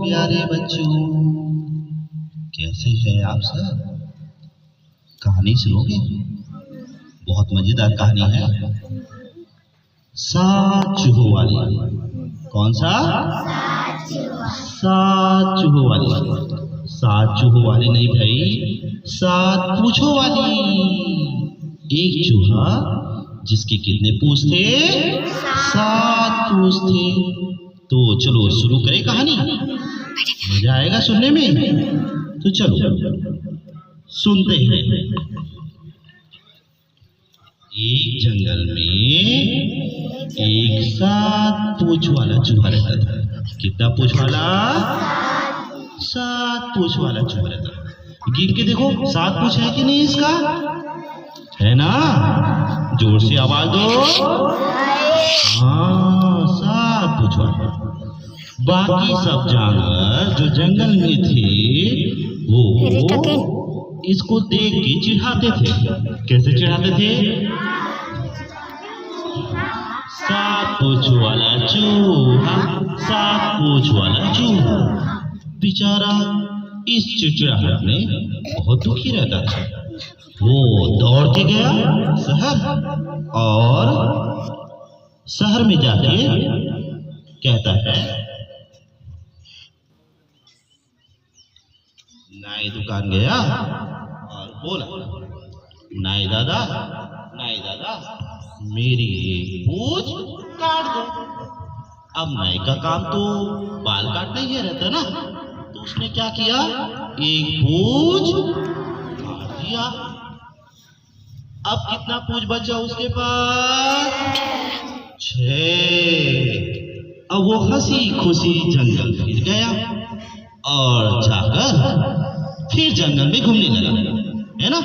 प्यारे बच्चों, कैसे हैं आप सब? कहानी सुनोगे? बहुत मजेदार कहानी है। सात चूहों वाली। कौन सा? सात चूहों वाली। सात चूहों वाली नहीं भाई, सात पूंछों वाली। एक चूहा जिसके कितने पूंछ थे? सात पूंछ थे। तो चलो शुरू करें कहानी। मजा आएगा सुनने में। तो चलो सुनते हैं। एक जंगल में एक सात पूंछ वाला चूहा रहता था। कितना पूंछ वाला? सात पूंछ वाला चूहा रहता था। गिन के देखो, सात पूंछ है कि नहीं इसका? है ना? जोर से आवाज दो। हाँ, सात पूंछ वाला। बाकी सब जानवर जो जंगल में थे वो इसको देख के चिढ़ाते थे। कैसे चिढ़ाते थे? सात पूंछ वाला चूहा, सात पूंछ वाला चूहा। बेचारा इस चिड़चिड़ाहट में बहुत दुखी रहता था। वो दौड़ के गया शहर, और शहर में जाके कहता है, नाई दुकान गया और बोला, नाई दादा, नाई दादा, मेरी एक पूंछ काट दो। अब नाई का काम तो बाल काटना ही रहता ना, तो उसने क्या किया? एक पूंछ काट दिया। अब कितना पूंछ बचा उसके पास? 6। अब वो हंसी खुशी जंगल फिर गया और जाकर फिर जंगल में घूमने लगा, है ना?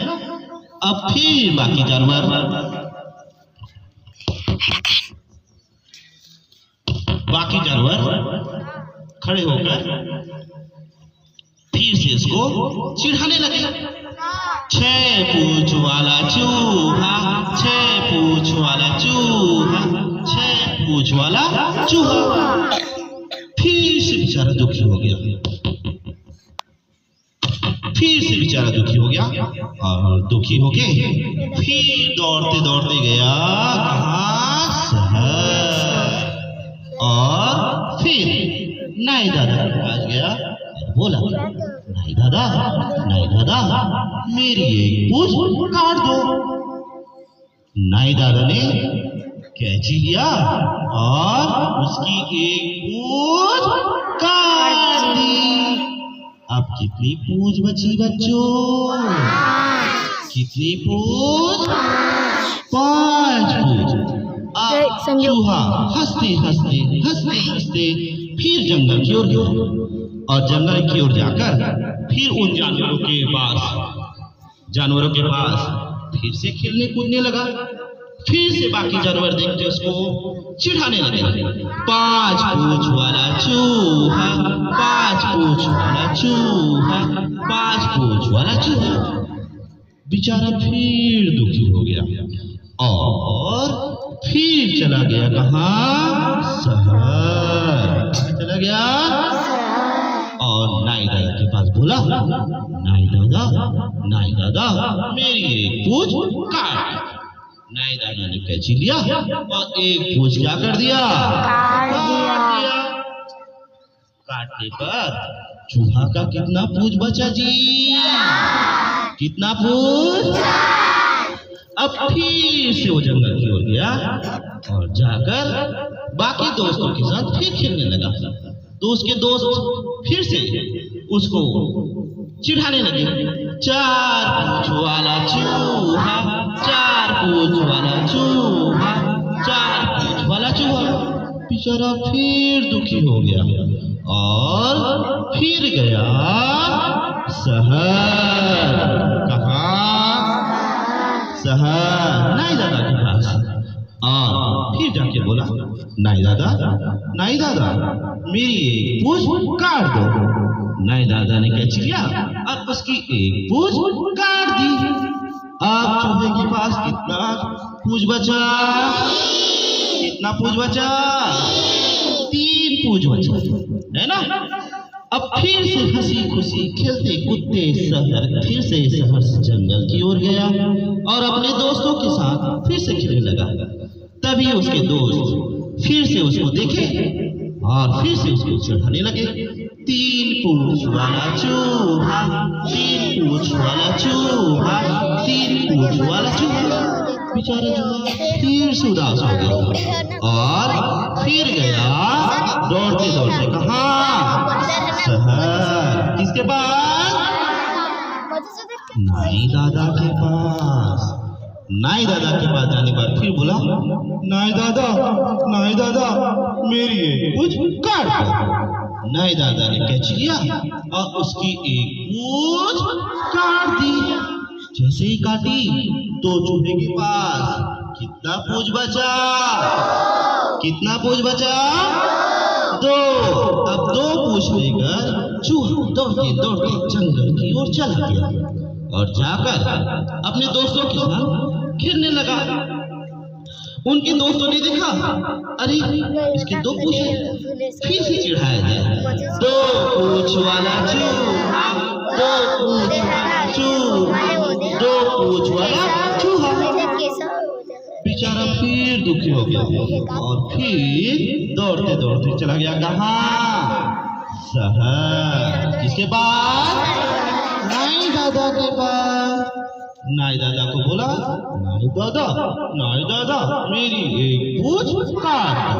अब फिर बाकी जानवर खड़े होकर फिर से इसको चिढ़ाने लगे। 6 पूंछ वाला चूहा, 6 पूंछ वाला चूहा, 6 पूंछ वाला चूहा। फिर से बेचारा दुखी हो गया। और दुखी होके फिर दौड़ते दौड़ते गया कहाँ? शहर। और फिर नाई दादा के पास गया और बोला, नाई दादा, नाई दादा, मेरी एक पूंछ काट दो। नाई दादा ने कैंची लिया और उसकी एक पूंछ काट दी। अब कितनी पूंछ बची बच्चों? कितनी पूंछ? 5 पूंछ। चूहा हंसते हंसते फिर जंगल की ओर गया, और जंगल की ओर जाकर फिर उन जानवरों के पास फिर से खेलने कूदने लगा। फिर से बाकी जानवर देखते उसको चिढ़ाने लगे। 5 पूंछ वाला चूहा, 5 पूंछ वाला चूहा, 5 पूंछ वाला चूहा। बेचारा फिर दुखी हो गया और फिर चला गया कहाँ? शहर। चला गया और नाई दादा के पास बोला, नाई दादा, मेरी एक पूंछ काट। नाई दादा ने कैंची लिया और एक पूंछ क्या कर दिया? काट दिया। काटने पर चूहा का कितना पूंछ बचा जी? कितना पूंछ? अब फिर से वो जंगल की ओर गया और जाकर बाकी दोस्तों के साथ फिर खेलने लगा। तो उसके दोस्त फिर से उसको चिढ़ाने लगे। 4 पूंछ वाला चूहा, 4 पूंछ वाला चूहा, 4 पूंछ वाला चूहा। बेचारा फिर दुखी हो गया और फिर गया शहर। कहाँ? शहर। नाई दादा के पास। और फिर जाके बोला, नाई दादा, मेरी एक पूंछ काट दो। नाई दादा ने कैंची लिया और उसकी एक पूंछ काट दी। अब चूहे के पास कितना पूंछ बचा? कितना पूंछ बचा? 3 पूंछ बचा, है ना? अब फिर से हंसी खुशी खेलते कूदते फिर से शहर से जंगल की ओर गया और अपने दोस्तों के साथ फिर से खेलने लगा। तभी उसके दोस्त फिर से उसको देखे और फिर से उसको चिढ़ाने लगे। 3 पूंछ वाला चूहा, 3 पूंछ वाला चूहा, 3 पूंछ वाला चूहा। बेचारा चूहा फिर से उदास हो गया और फिर गया दौड़ते दौड़ते कहाँ? शहर। किसके पास? नाई दादा के पास। नाई दादा के पास जाने पर फिर बोला, नाई दादा मेरी एक पूंछ काट दो। नाई दादा ने कैच लिया और उसकी एक पूंछ काट दी। जैसे ही काटी तो चूहे के पास कितना पूंछ बचा? कितना पूंछ बचा? 2। अब 2 पूंछ लेकर चूहा दौड़ते दौड़ते जंगल की ओर चला गया और जाकर अपने दोस्तों के साथ खेलने लगा। उनके दोस्तों ने देखा, अरे इसके 2 पूंछ हैं, फिर से चिढ़ाया जाए। 2 पूंछ वाला चूहा, 2 पूंछ वाला चूहा, 2 पूंछ वाला चूहा। बेचारा फिर दुखी हो गया और फिर दौड़ते दौड़ते चला गया कहाँ? शहर। किसके पास? नाई दादा के पास। नाई दादा को बोला, नाई दादा मेरी एक पूंछ काट दो।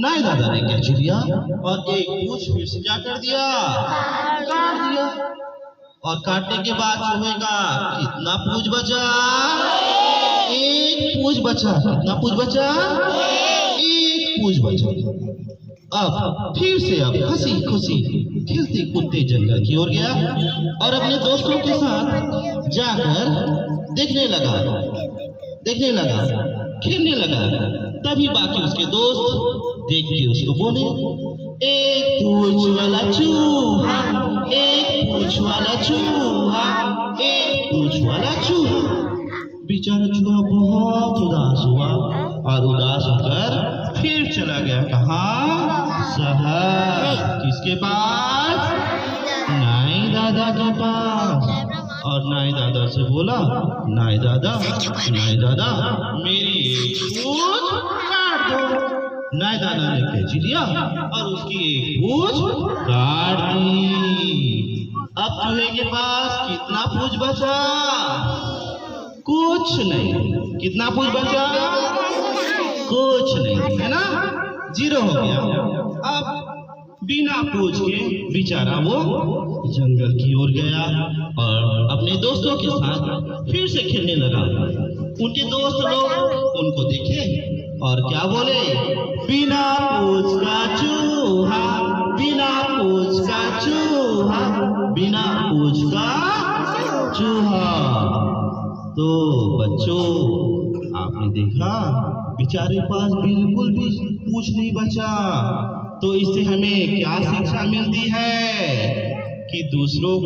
नाई दादा ने कैच लिया और एक पूंछ फिर से क्या कर दिया? काट दिया। और काटने के बाद चूहे का कितना पूंछ बचा? 1 पूंछ बचा। कितना पूंछ बचा? 1 पूंछ बचा। अब फिर से हंसी खुशी खेलते कूदते जंगल की ओर गया और अपने दोस्तों के साथ जाकर देखने लगा, खेलने लगा। तभी बाकी उसके दोस्त देख के उसको बोले, 1 पूंछ वाला चूहा, 1 पूंछ वाला चूहा, 1 पूंछ वाला चूहा। बेचारा चूहा बहुत उदास हुआ और उदास होकर फिर चला गया कहाँ? शहर। किसके पास? नाई दादा के पास। और नाई दादा से बोला, नाई दादा मेरी एक पूंछ काट दो। नाई दादा ने कैंची लिया और उसकी एक पूंछ काट दी। अब चूहे के पास कितना पूंछ बचा? कुछ नहीं। कितना पूंछ बचा? कुछ नहीं, है ना? 0 हो गया। अब बिना पूंछ के बेचारा वो जंगल की ओर गया और अपने दोस्तों के साथ फिर से खेलने लगा। उनके दोस्त लोग उनको देखे और क्या बोले, बिना पूंछ का चूहा, बिना पूंछ का चूहा, बिना पूंछ का चूहा। तो बच्चों, आपने देखा बेचारे पास बिल्कुल भी पूंछ नहीं बचा। तो इससे हमें क्या शिक्षा मिलती है कि दूसरों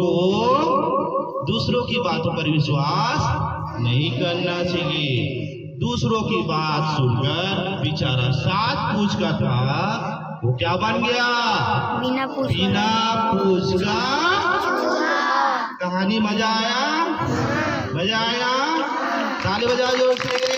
की बातों पर विश्वास नहीं करना चाहिए। दूसरों की बात सुनकर बेचारा 7 पूंछ का था, वो क्या बन गया? बिना पूंछ का। कहानी मजा आया? ताली बजा जोर से।